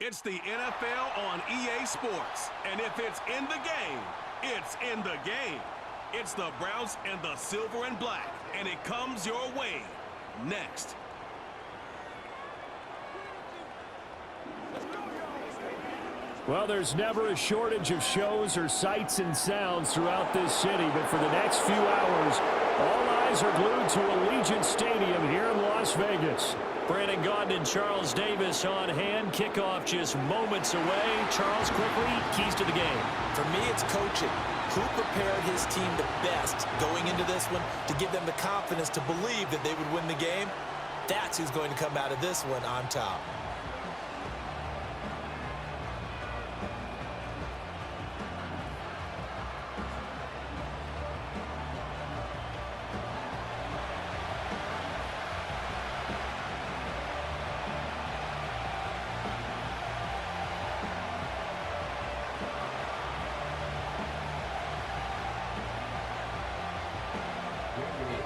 It's the NFL on EA Sports. And if it's in the game, it's in the game. It's the Browns and the silver and black. And it comes your way next. Well, there's never a shortage of shows or sights and sounds throughout this city, but for the next few hours, all eyes are glued to Allegiant Stadium here in Las Vegas. Brandon Gaudin and Charles Davis on hand. Kickoff just moments away. Charles, quickly, keys to the game. For me, it's coaching. Who prepared his team the best going into this one to give them the confidence to believe that they would win the game? That's who's going to come out of this one on top.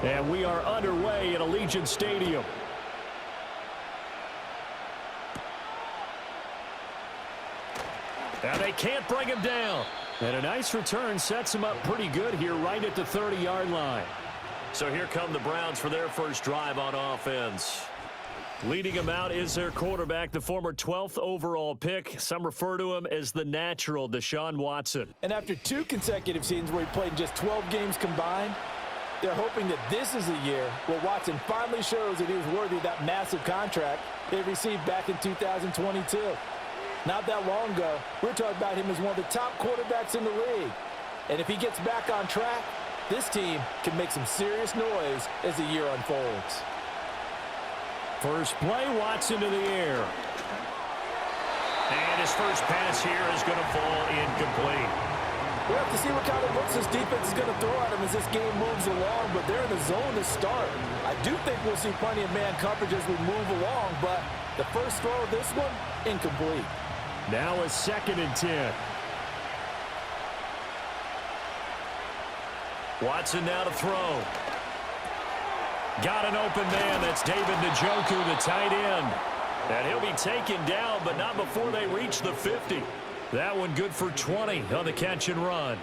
And we are underway at Allegiant Stadium. And they can't bring him down. And a nice return sets him up pretty good here right at the 30-yard line. So here come the Browns for their first drive on offense. Leading them out is their quarterback, the former 12th overall pick. Some refer to him as the natural, Deshaun Watson. And after 2 consecutive seasons where he played just 12 games combined, they're hoping that this is a year where Watson finally shows that he was worthy of that massive contract they received back in 2022. Not that long ago, we were talking about him as one of the top quarterbacks in the league. And if he gets back on track, this team can make some serious noise as the year unfolds. First play, Watson to the air. And his first pass here is going to fall incomplete. We'll have to see what kind of looks this defense is going to throw at him as this game moves along, but they're in the zone to start. I do think we'll see plenty of man coverage as we move along, but the first throw of this one, incomplete. Now a 2nd and 10. Watson now to throw. Got an open man. That's David Njoku, the tight end. And he'll be taken down, but not before they reach the 50. That one good for 20 on the catch and run.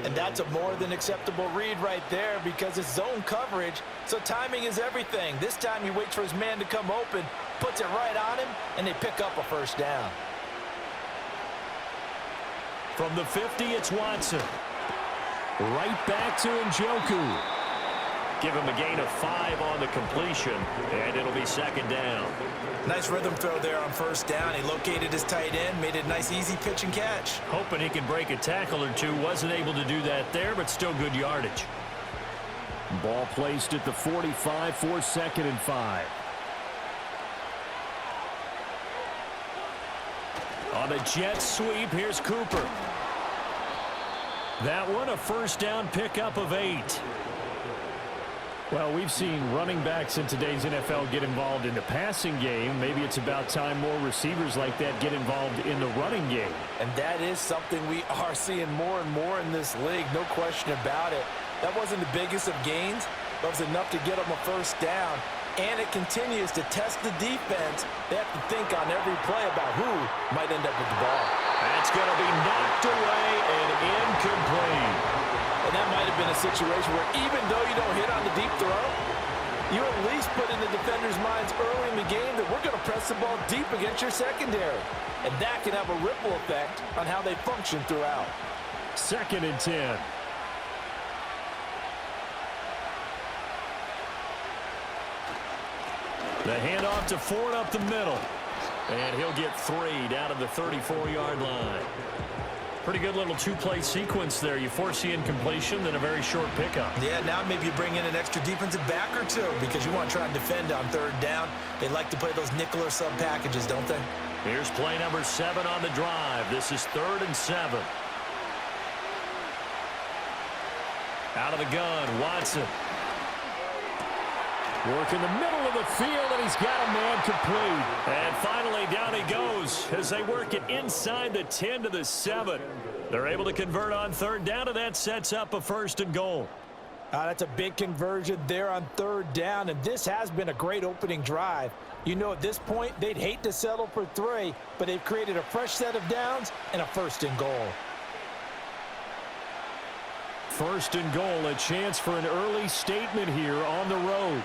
And that's a more than acceptable read right there because it's zone coverage, so timing is everything. This time he waits for his man to come open, puts it right on him, and they pick up a first down. From the 50, it's Watson. Right back to Njoku. Give him a gain of 5 on the completion, and it'll be 2nd down. Nice rhythm throw there on first down. He located his tight end, made it a nice easy pitch and catch. Hoping he can break a tackle or two. Wasn't able to do that there, but still good yardage. Ball placed at the 45 for 2nd and 5. On the jet sweep, here's Cooper. That one, a first down pickup of 8. Well, we've seen running backs in today's NFL get involved in the passing game. Maybe it's about time more receivers like that get involved in the running game. And that is something we are seeing more and more in this league, no question about it. That wasn't the biggest of gains, but it was enough to get them a first down. And it continues to test the defense. They have to think on every play about who might end up with the ball. That's going to be knocked away and incomplete. And that might have been a situation where even though you don't hit on the deep throw, you at least put in the defenders' minds early in the game that we're going to press the ball deep against your secondary. And that can have a ripple effect on how they function throughout. 2nd and 10. The handoff to Ford up the middle. And he'll get 3 down to the 34-yard line. Pretty good little 2-play sequence there. You force the incompletion, then a very short pickup. Yeah, now maybe you bring in an extra defensive back or 2 because you want to try and defend on 3rd down. They like to play those nickel or sub packages, don't they? Here's play number 7 on the drive. This is 3rd and 7. Out of the gun, Watson. Work in the middle of the field, and he's got a man complete. And finally, down he goes as they work it inside the 10 to the 7. They're able to convert on 3rd down, and that sets up a 1st and goal. That's a big conversion there on third down, and this has been a great opening drive. You know, at this point, they'd hate to settle for 3, but they've created a fresh set of downs and a 1st and goal. 1st and goal, a chance for an early statement here on the road.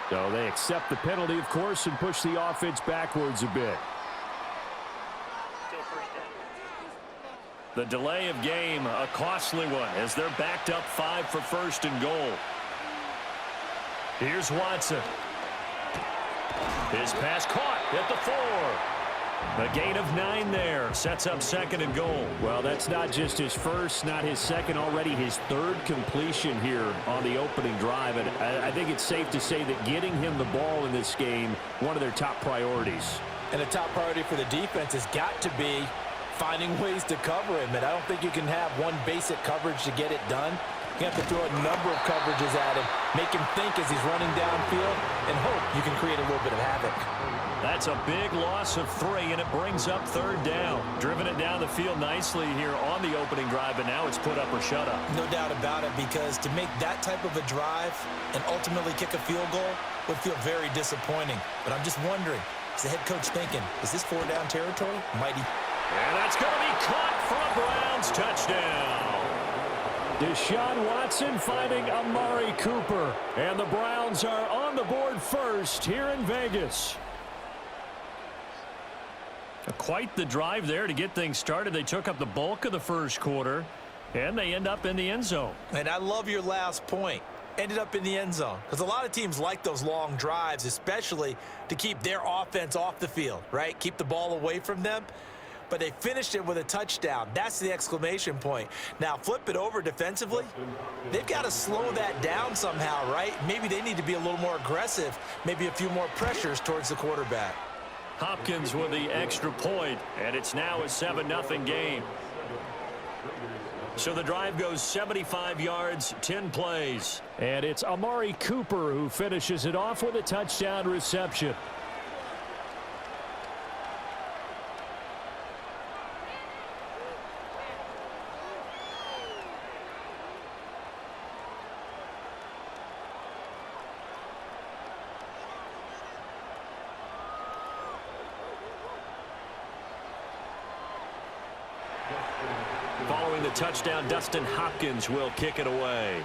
So they accept the penalty, of course, and push the offense backwards a bit. The delay of game, a costly one, as they're backed up 5 for 1st and goal. Here's Watson. His pass caught at the 4. A gain of 9 there. Sets up 2nd and goal. Well, that's not just his first, not his second, already his 3rd completion here on the opening drive. And I think it's safe to say that getting him the ball in this game, one of their top priorities. And the top priority for the defense has got to be finding ways to cover him. And I don't think you can have one basic coverage to get it done. You have to throw a number of coverages at him, make him think as he's running downfield, and hope you can create a little bit of havoc. That's a big loss of 3, and it brings up 3rd down. Driven it down the field nicely here on the opening drive, and now it's put up or shut up. No doubt about it, because to make that type of a drive and ultimately kick a field goal would feel very disappointing. But I'm just wondering, is the head coach thinking, is this 4-down territory? Might he? And that's going to be caught for a Browns touchdown. Deshaun Watson finding Amari Cooper. And the Browns are on the board first here in Vegas. Quite the drive there to get things started. They took up the bulk of the first quarter, and they end up in the end zone. And I love your last point. Ended up in the end zone. Because a lot of teams like those long drives, especially to keep their offense off the field, right? Keep the ball away from them. But they finished it with a touchdown. That's the exclamation point. Now, flip it over defensively. They've got to slow that down somehow, right? Maybe they need to be a little more aggressive, maybe a few more pressures towards the quarterback. Hopkins with the extra point, and it's now a 7-0 game. So the drive goes 75 yards, 10 plays. And it's Amari Cooper who finishes it off with a touchdown reception. Following the touchdown, Dustin Hopkins will kick it away.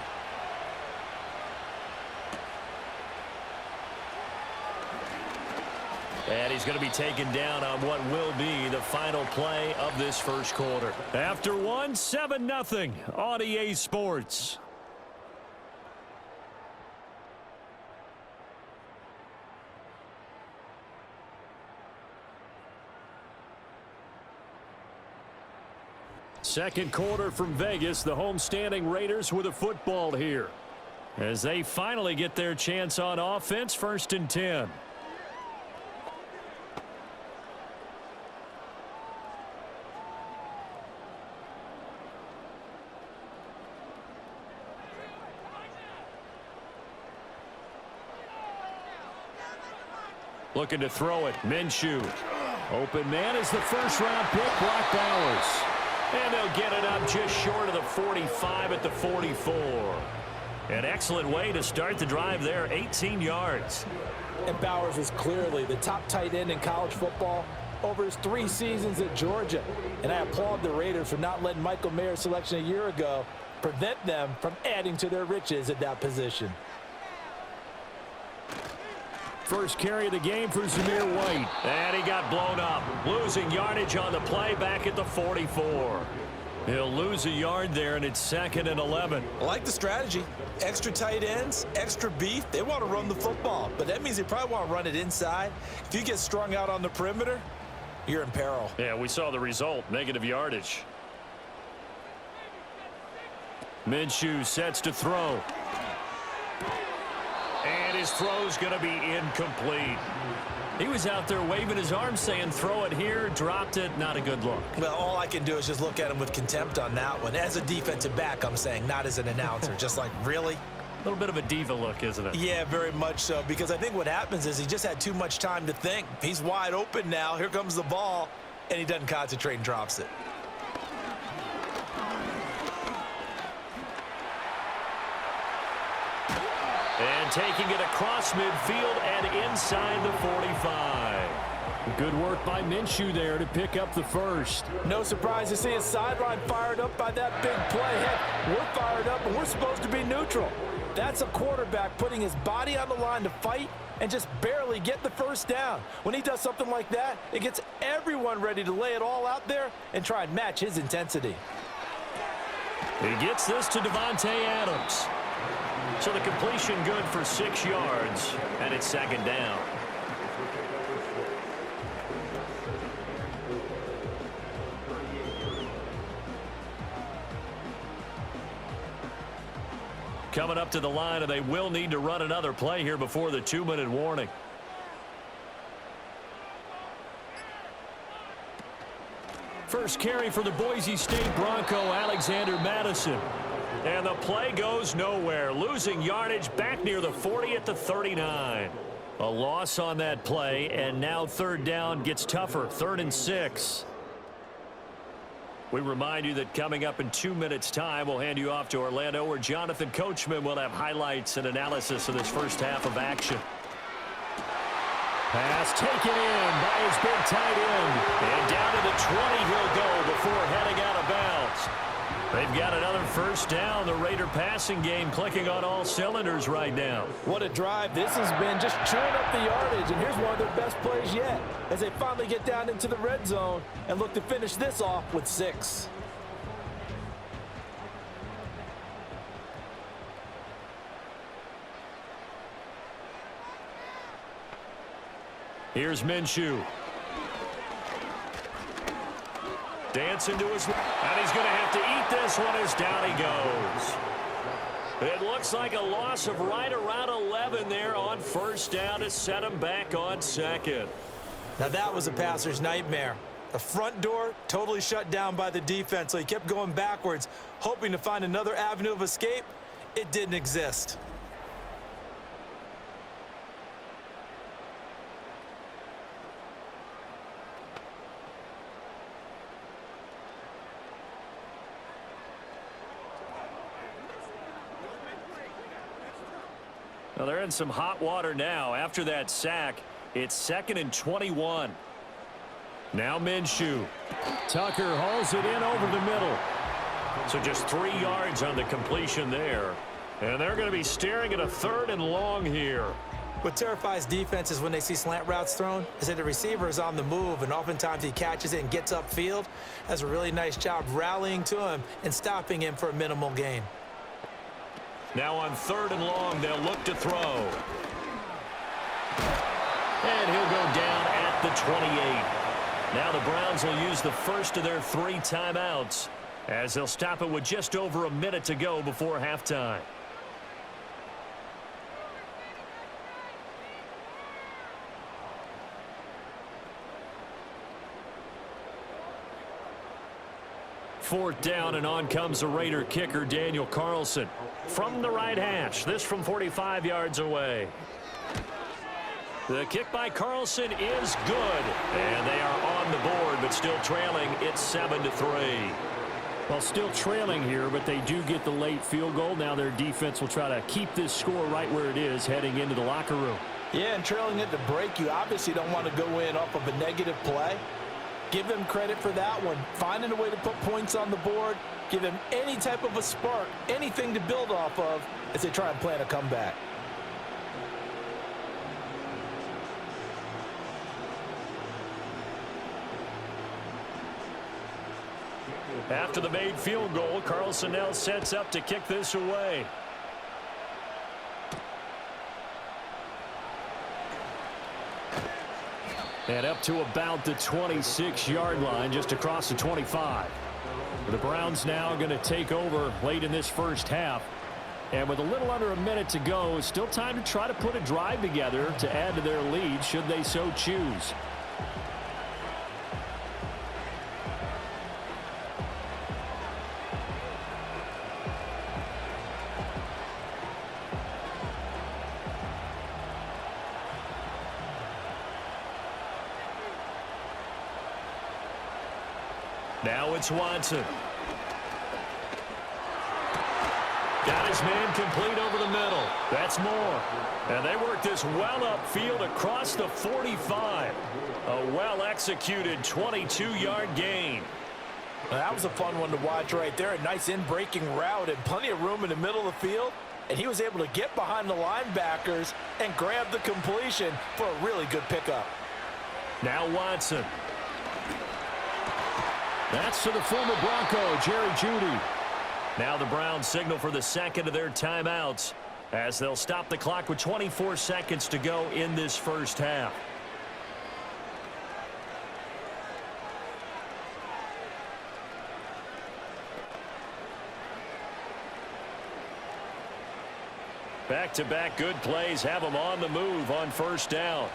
And he's going to be taken down on what will be the final play of this first quarter. After one, 7-0 on EA Sports. Second quarter from Vegas, the homestanding Raiders with a football here. As they finally get their chance on offense, 1st and 10. Looking to throw it, Minshew. Open man is the first-round pick, Brock Bowers. And they'll get it up just short of the 45 at the 44. An excellent way to start the drive there, 18 yards. And Bowers is clearly the top tight end in college football over his 3 seasons at Georgia. And I applaud the Raiders for not letting Michael Mayer's selection a year ago prevent them from adding to their riches at that position. First carry of the game for Zamir White. And he got blown up. Losing yardage on the play back at the 44. He'll lose a yard there, and it's 2nd and 11. I like the strategy. Extra tight ends, extra beef. They want to run the football, but that means they probably want to run it inside. If you get strung out on the perimeter, you're in peril. Yeah, we saw the result, negative yardage. Minshew sets to throw. And his throw's going to be incomplete. He was out there waving his arms saying, throw it here, dropped it, not a good look. Well, all I can do is just look at him with contempt on that one. As a defensive back, I'm saying, not as an announcer. Just like, really? A little bit of a diva look, isn't it? Yeah, very much so, because I think what happens is he just had too much time to think. He's wide open now. Here comes the ball, and he doesn't concentrate and drops it. And taking it across midfield and inside the 45. Good work by Minshew there to pick up the first. No surprise to see his sideline fired up by that big play. Heck, we're fired up, and we're supposed to be neutral. That's a quarterback putting his body on the line to fight and just barely get the first down. When he does something like that, it gets everyone ready to lay it all out there and try and match his intensity. He gets this to Devontae Adams. So the completion good for 6 yards, and it's second down. Coming up to the line, and they will need to run another play here before the 2-minute warning. First carry for the Boise State Bronco, Alexander Madison. And the play goes nowhere, losing yardage back near the 40 at the 39. A loss on that play, and now third down gets tougher, 3rd and 6. We remind you that coming up in 2 minutes' time, we'll hand you off to Orlando, where Jonathan Coachman will have highlights and analysis of this first half of action. Pass taken in by his big tight end. And down to the 20 he'll go before heading out of bounds. They've got another first down. The Raider passing game clicking on all cylinders right now. What a drive this has been, just chewing up the yardage. And here's one of their best plays yet as they finally get down into the red zone and look to finish this off with 6. Here's Minshew. Dancing to his, and he's going to have to eat this one as down he goes. It looks like a loss of right around 11 there on first down to set him back on second. Now that was a passer's nightmare. The front door totally shut down by the defense, so he kept going backwards, hoping to find another avenue of escape. It didn't exist. Well, they're in some hot water now. After that sack, it's 2nd and 21. Now Minshew. Tucker hauls it in over the middle. So just 3 yards on the completion there. And they're going to be staring at a 3rd and long here. What terrifies defenses when they see slant routes thrown is that the receiver is on the move, and oftentimes he catches it and gets upfield. Does a really nice job rallying to him and stopping him for a minimal gain. Now on 3rd and long, they'll look to throw. And he'll go down at the 28. Now the Browns will use the first of their 3 timeouts as they'll stop it with just over a minute to go before halftime. Fourth down, and on comes the Raider kicker, Daniel Carlson. From the right hash, this from 45 yards away. The kick by Carlson is good, and they are on the board, but still trailing. It's 7-3. Well, still trailing here, but they do get the late field goal. Now their defense will try to keep this score right where it is heading into the locker room. Yeah, and trailing at the break, you obviously don't want to go in off of a negative play. Give them credit for that one. Finding a way to put points on the board. Give them any type of a spark, anything to build off of as they try and plan a comeback. After the made field goal, Carlson now sets up to kick this away. And up to about the 26-yard line, just across the 25. The Browns now going to take over late in this first half. And with a little under a minute to go, still time to try to put a drive together to add to their lead should they so choose. Now it's Watson. Got his man complete over the middle. That's more. And they work this well upfield across the 45. A well-executed 22-yard gain. That was a fun one to watch right there. A nice in-breaking route and plenty of room in the middle of the field. And he was able to get behind the linebackers and grab the completion for a really good pickup. Now Watson. That's to the former Bronco, Jerry Jeudy. Now the Browns signal for the second of their timeouts as they'll stop the clock with 24 seconds to go in this first half. Back-to-back good plays have them on the move on first down.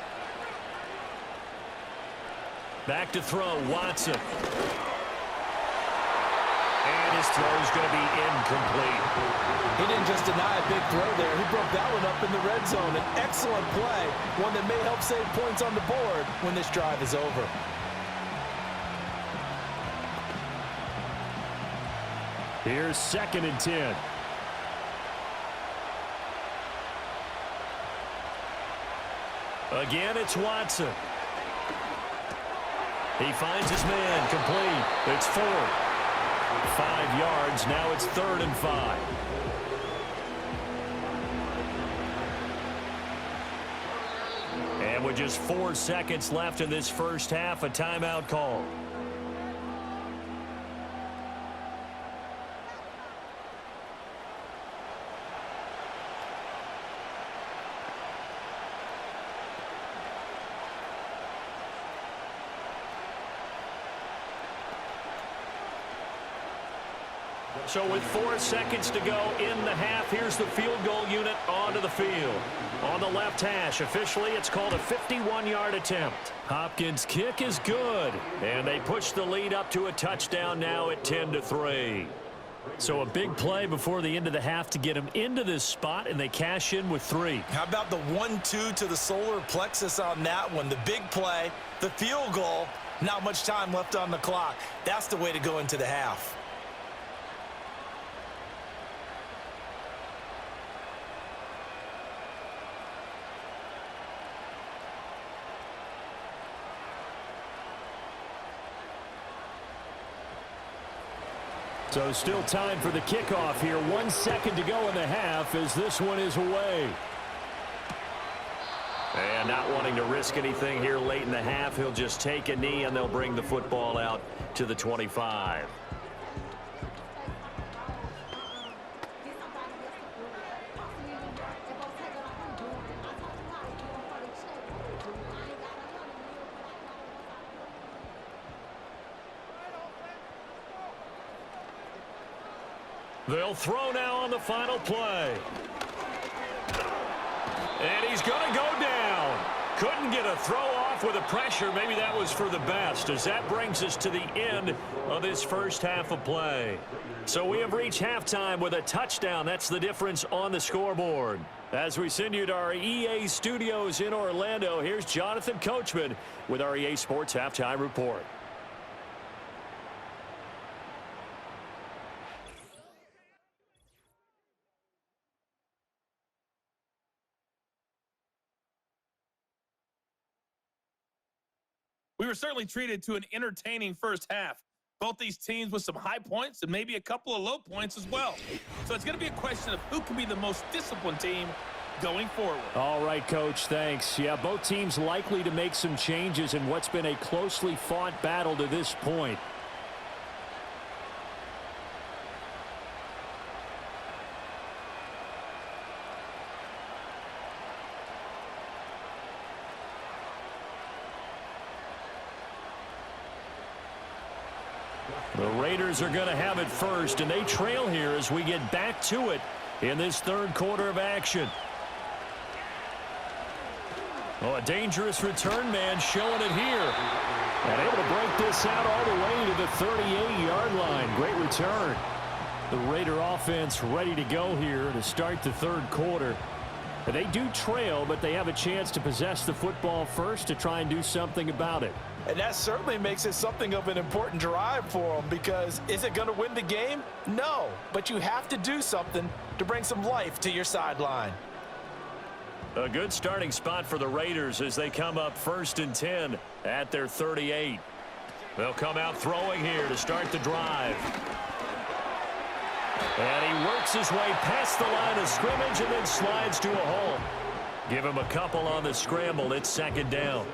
Back to throw, Watson. And his throw's going to be incomplete. He didn't just deny a big throw there. He broke that one up in the red zone. An excellent play, one that may help save points on the board when this drive is over. Here's 2nd and 10. Again, it's Watson. He finds his man complete. It's 4. 5 yards. Now it's 3rd and 5. And with just 4 seconds left in this first half, a timeout call. So with 4 seconds to go in the half, here's the field goal unit onto the field. On the left hash, officially it's called a 51-yard attempt. Hopkins' kick is good, and they push the lead up to a touchdown now at 10-3. So a big play before the end of the half to get them into this spot, and they cash in with 3. How about the 1-2 to the solar plexus on that one? The big play, the field goal, not much time left on the clock. That's the way to go into the half. So still time for the kickoff here. 1 second to go in the half as this one is away. And not wanting to risk anything here late in the half, he'll just take a knee and they'll bring the football out to the 25. They'll throw now on the final play. And he's going to go down. Couldn't get a throw off with the pressure. Maybe that was for the best, as that brings us to the end of this first half of play. So we have reached halftime with a touchdown. That's the difference on the scoreboard. As we send you to our EA studios in Orlando, here's Jonathan Coachman with our EA Sports Halftime Report. We were certainly treated to an entertaining first half. Both these teams with some high points and maybe a couple of low points as well. So it's going to be a question of who can be the most disciplined team going forward. All right, Coach, thanks. Yeah, both teams likely to make some changes in what's been a closely fought battle to this point. The Raiders are going to have it first, and they trail here as we get back to it in this third quarter of action. Oh, a dangerous return man showing it here. And able to break this out all the way to the 38-yard line. Great return. The Raider offense ready to go here to start the third quarter. They do trail, but they have a chance to possess the football first to try and do something about it. And that certainly makes it something of an important drive for them, because is it going to win the game? No, but you have to do something to bring some life to your sideline. A good starting spot for the Raiders as they come up 1st and 10 at their 38. They'll come out throwing here to start the drive. And he works his way past the line of scrimmage and then slides to a hole. Give him a couple on the scramble. It's 2nd down.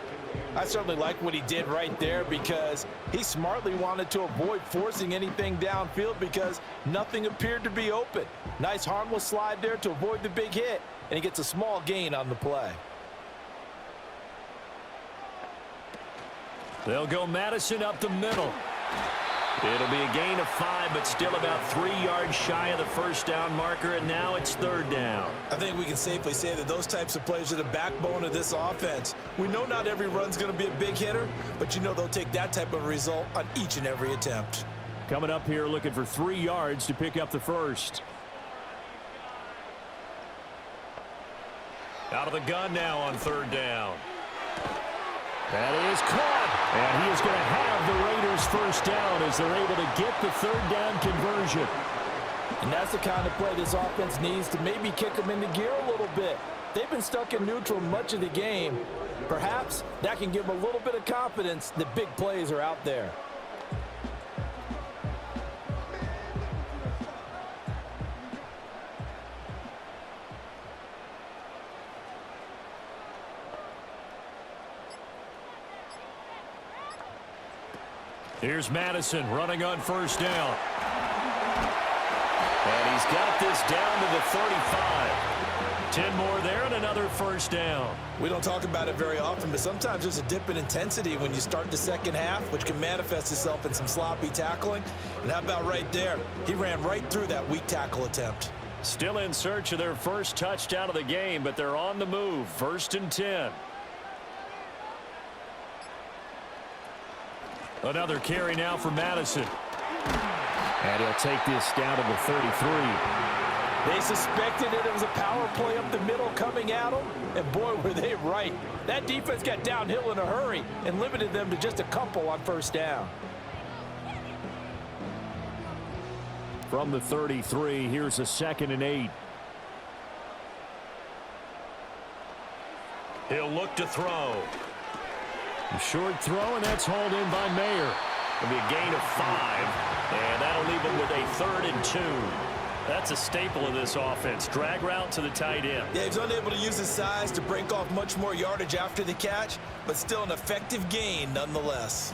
I certainly like what he did right there, because he smartly wanted to avoid forcing anything downfield because nothing appeared to be open. Nice harmless slide there to avoid the big hit, and he gets a small gain on the play. They'll go Madison up the middle. It'll be a gain of 5, but still about 3 yards shy of the first down marker, and now it's 3rd down. I think we can safely say that those types of plays are the backbone of this offense. We know not every run's going to be a big hitter, but you know they'll take that type of result on each and every attempt. Coming up here looking for 3 yards to pick up the first. Out of the gun now on 3rd down. That is caught, and he is going to have the Raiders first down as they're able to get the 3rd down conversion. And that's the kind of play this offense needs to maybe kick them into gear a little bit. They've been stuck in neutral much of the game. Perhaps that can give them a little bit of confidence that big plays are out there. Here's Madison running on 1st down. And he's got this down to the 35. 10 more there and another 1st down. We don't talk about it very often, but sometimes there's a dip in intensity when you start the second half, which can manifest itself in some sloppy tackling. And how about right there? He ran right through that weak tackle attempt. Still in search of their first touchdown of the game, but they're on the move. 1st and 10. Another carry now for Madison. And he'll take this down to the 33. They suspected it was a power play up the middle coming at them, and boy, were they right. That defense got downhill in a hurry and limited them to just a couple on 1st down. From the 33, here's a 2nd and 8. He'll look to throw. A short throw, and that's hauled in by Mayer. It'll be a gain of 5, and that'll leave him with a 3rd and 2. That's a staple of this offense. Drag route to the tight end. Yeah, he's unable to use his size to break off much more yardage after the catch, but still an effective gain nonetheless.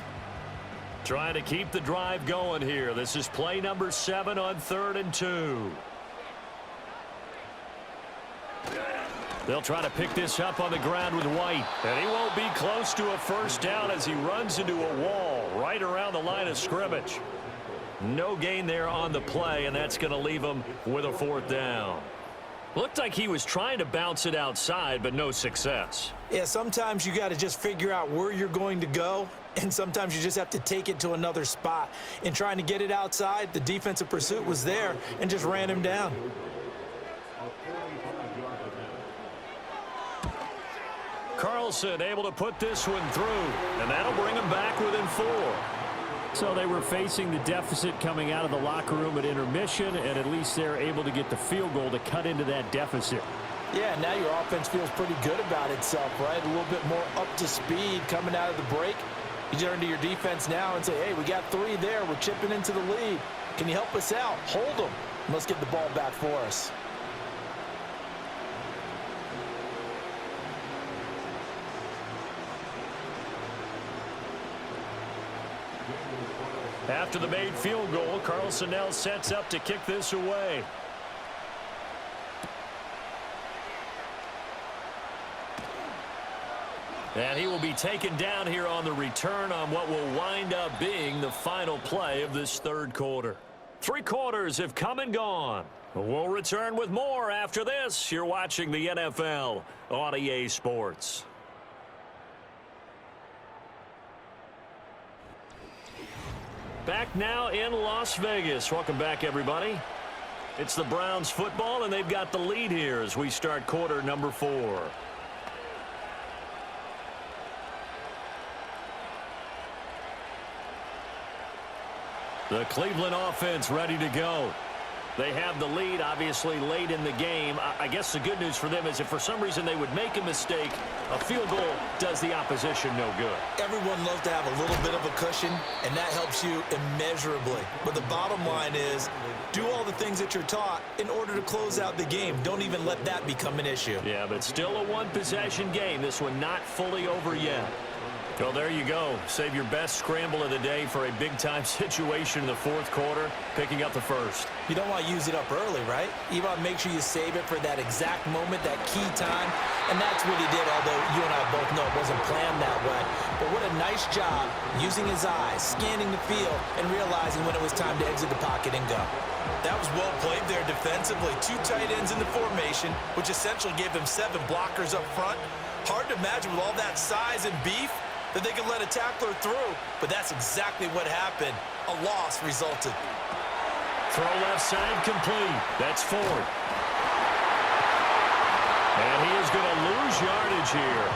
Trying to keep the drive going here. This is play number 7 on 3rd and 2. They'll try to pick this up on the ground with White. And he won't be close to a first down as he runs into a wall right around the line of scrimmage. No gain there on the play, and that's going to leave him with a 4th down. Looked like he was trying to bounce it outside, but no success. Yeah, sometimes you got to just figure out where you're going to go, and sometimes you just have to take it to another spot. In trying to get it outside, the defensive pursuit was there and just ran him down. Carlson able to put this one through, and that'll bring him back within 4. So they were facing the deficit coming out of the locker room at intermission, and at least they're able to get the field goal to cut into that deficit. Yeah, now your offense feels pretty good about itself, right? A little bit more up to speed coming out of the break. You turn to your defense now and say, hey, we got 3 there. We're chipping into the lead. Can you help us out? Hold them. And let's get the ball back for us. After the made field goal, Carlson now sets up to kick this away. And he will be taken down here on the return on what will wind up being the final play of this 3rd quarter. Three quarters have come and gone. We'll return with more after this. You're watching the NFL on EA Sports. Back now in Las Vegas. Welcome back, everybody. It's the Browns football, and they've got the lead here as we start quarter number 4. The Cleveland offense ready to go. They have the lead, obviously, late in the game. I guess the good news for them is if for some reason they would make a mistake, a field goal does the opposition no good. Everyone loves to have a little bit of a cushion, and that helps you immeasurably. But the bottom line is, do all the things that you're taught in order to close out the game. Don't even let that become an issue. Yeah, but still a one-possession game. This one not fully over yet. Well, there you go. Save your best scramble of the day for a big-time situation in the fourth quarter, picking up the first. You don't want to use it up early, right? You want to make sure you save it for that exact moment, that key time. And that's what he did, although you and I both know it wasn't planned that way. But what a nice job using his eyes, scanning the field, and realizing when it was time to exit the pocket and go. That was well played there defensively. 2 tight ends in the formation, which essentially gave them 7 blockers up front. Hard to imagine with all that size and beef that they could let a tackler through, but that's exactly what happened. A loss resulted. Throw left side complete. That's Ford. And he is going to lose yardage here.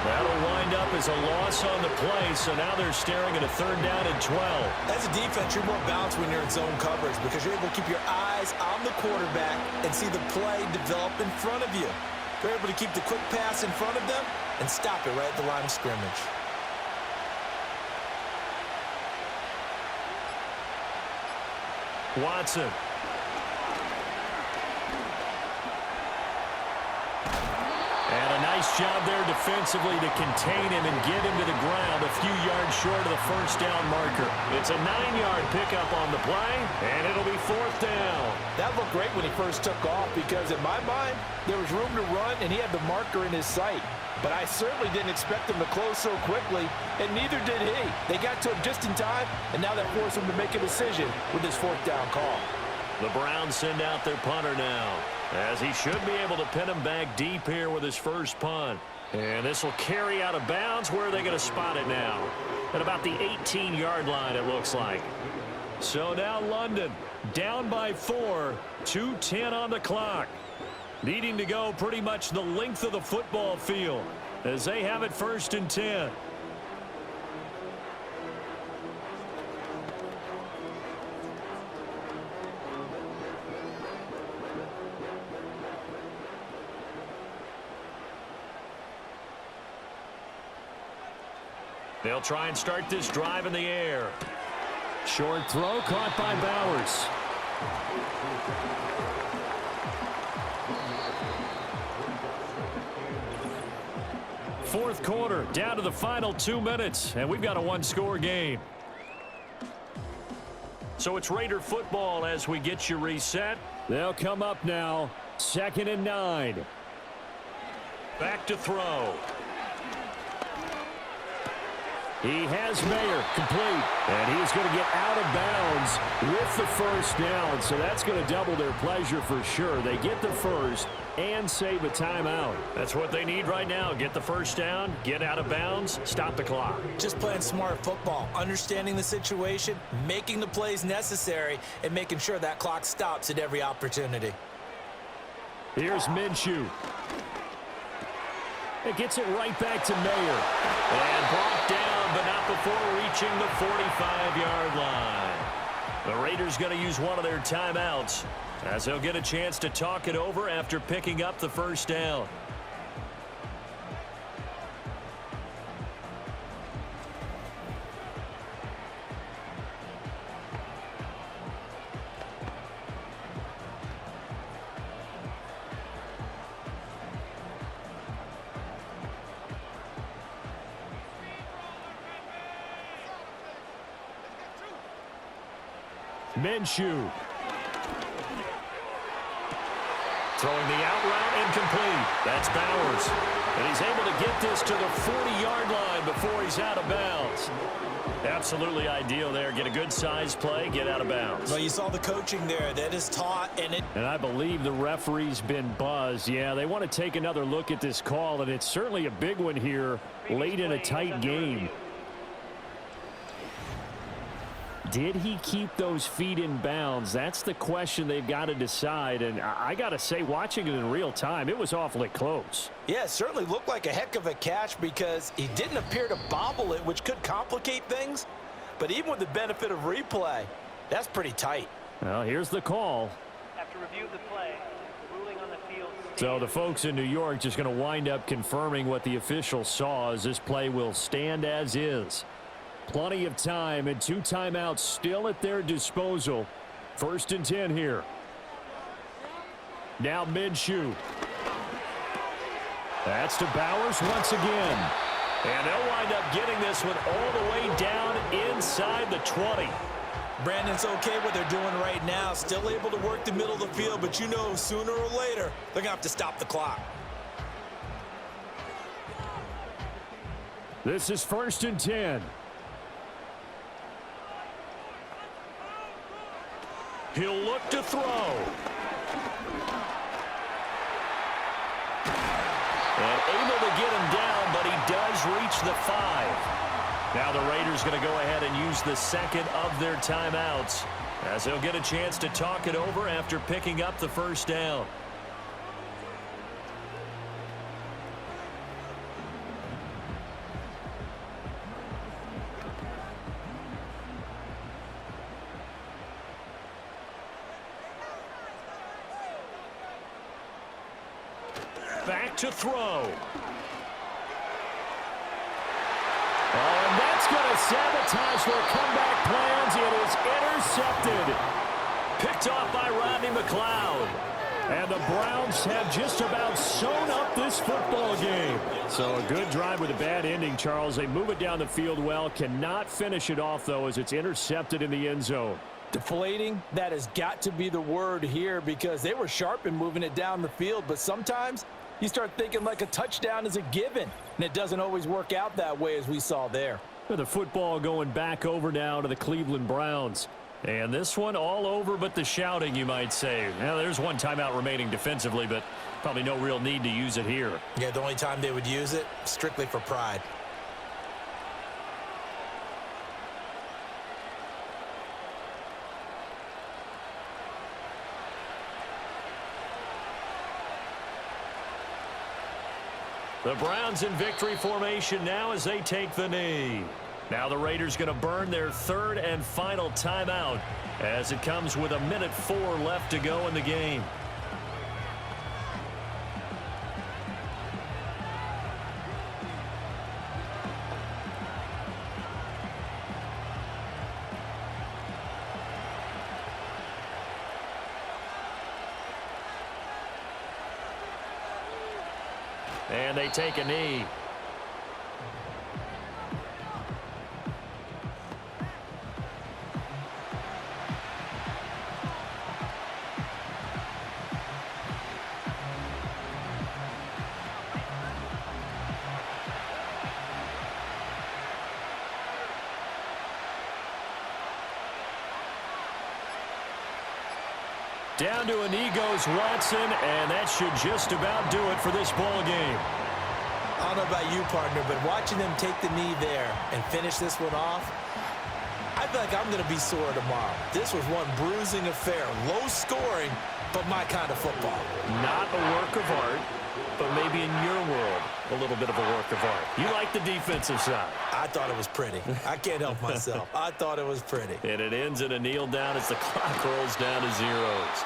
That'll wind up as a loss on the play, so now they're staring at a 3rd down and 12. As a defense, you're more balanced when you're in zone coverage because you're able to keep your eyes on the quarterback and see the play develop in front of you. You're able to keep the quick pass in front of them and stop it right at the line of scrimmage. Watson. And a nice job there defensively to contain him and get him to the ground a few yards short of the first down marker. It's a 9-yard pickup on the play, and it'll be 4th down. That looked great when he first took off because in my mind, there was room to run and he had the marker in his sight. But I certainly didn't expect him to close so quickly, and neither did he. They got to him just in time, and now that forced him to make a decision with his 4th down call. The Browns send out their punter now, as he should be able to pin him back deep here with his first punt. And this will carry out of bounds. Where are they going to spot it now? At about the 18-yard line, it looks like. So now London down by 4, 2:10 on the clock. Needing to go pretty much the length of the football field as they have it 1st and 10. They'll try and start this drive in the air. Short throw caught by Bowers. Fourth quarter, down to the final 2 minutes, and we've got a 1-score game. So it's Raider football as we get you reset. They'll come up now, 2nd and 9. Back to throw. He has Mayer complete, and he's going to get out of bounds with the first down, so that's going to double their pleasure for sure. They get the first and save a timeout. That's what they need right now. Get the first down, get out of bounds, stop the clock. Just playing smart football, understanding the situation, making the plays necessary, and making sure that clock stops at every opportunity. Here's Minshew. It gets it right back to Mayer. And brought down, but not before reaching the 45-yard line. The Raiders going to use one of their timeouts as they'll get a chance to talk it over after picking up the first down. Minshew Throwing the out route incomplete. That's Bowers. And he's able to get this to the 40-yard line before he's out of bounds. Absolutely ideal there. Get a good size play, get out of bounds. Well, you saw the coaching there. That is taught. And I believe the referee's been buzzed. Yeah, they want to take another look at this call, and it's certainly a big one here late in a tight game. Did he keep those feet in bounds? That's the question they've got to decide. And I got to say, watching it in real time, it was awfully close. Yeah, it certainly looked like a heck of a catch because he didn't appear to bobble it, which could complicate things. But even with the benefit of replay, that's pretty tight. Well, here's the call. After review of the play, the ruling on the field. So the folks in New York just going to wind up confirming what the official saw, as this play will stand as is. Plenty of time and 2 timeouts still at their disposal. 1st and 10 here. Now Minshew. That's to Bowers once again. And they'll wind up getting this one all the way down inside the 20. Brandon's okay what they're doing right now. Still able to work the middle of the field, but you know sooner or later they're going to have to stop the clock. This is 1st and 10. He'll look to throw. And able to get him down, but he does reach the 5. Now the Raiders going to go ahead and use the second of their timeouts, as they'll get a chance to talk it over after picking up the 1st down. Back to throw. Oh, and that's going to sabotage their comeback plans. It is intercepted. Picked off by Rodney McLeod. And the Browns have just about sewn up this football game. So a good drive with a bad ending, Charles. They move it down the field well. Cannot finish it off, though, as it's intercepted in the end zone. Deflating, that has got to be the word here, because they were sharp in moving it down the field, but sometimes you start thinking like a touchdown is a given, and it doesn't always work out that way, as we saw there. With the football going back over now to the Cleveland Browns. And this one all over but the shouting, you might say. Now, there's 1 timeout remaining defensively, but probably no real need to use it here. Yeah, the only time they would use it, strictly for pride. The Browns in victory formation now as they take the knee. Now the Raiders going to burn their 3rd and final timeout as it comes with 1:04 left to go in the game. And they take a knee. Down to a knee goes Watson, and that should just about do it for this ball game. I don't know about you, partner, but watching them take the knee there and finish this one off, I feel like I'm going to be sore tomorrow. This was one bruising affair. Low scoring, but my kind of football. Not a work of art, but maybe in your world, a little bit of a work of art. You like the defensive side. I thought it was pretty. I can't help myself. I thought it was pretty. And it ends in a kneel down as the clock rolls down to zeros.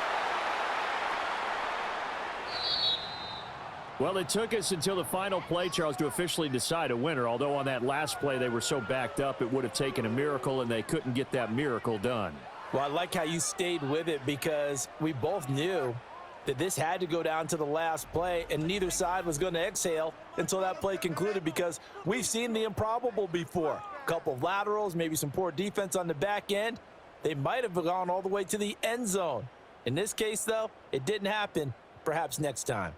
Well, it took us until the final play, Charles, to officially decide a winner. Although on that last play they were so backed up, it would have taken a miracle, and they couldn't get that miracle done. Well, I like how you stayed with it, because we both knew that this had to go down to the last play, and neither side was going to exhale until that play concluded, because we've seen the improbable before. A couple of laterals, maybe some poor defense on the back end. They might have gone all the way to the end zone. In this case, though, it didn't happen. perhaps next time.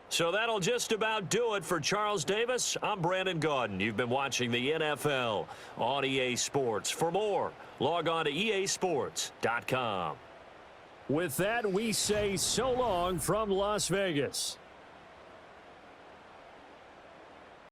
So that'll just about do it for Charles Davis. I'm Brandon Gaudin. You've been watching the NFL on EA Sports. For more, log on to easports.com. With that, we say so long from Las Vegas.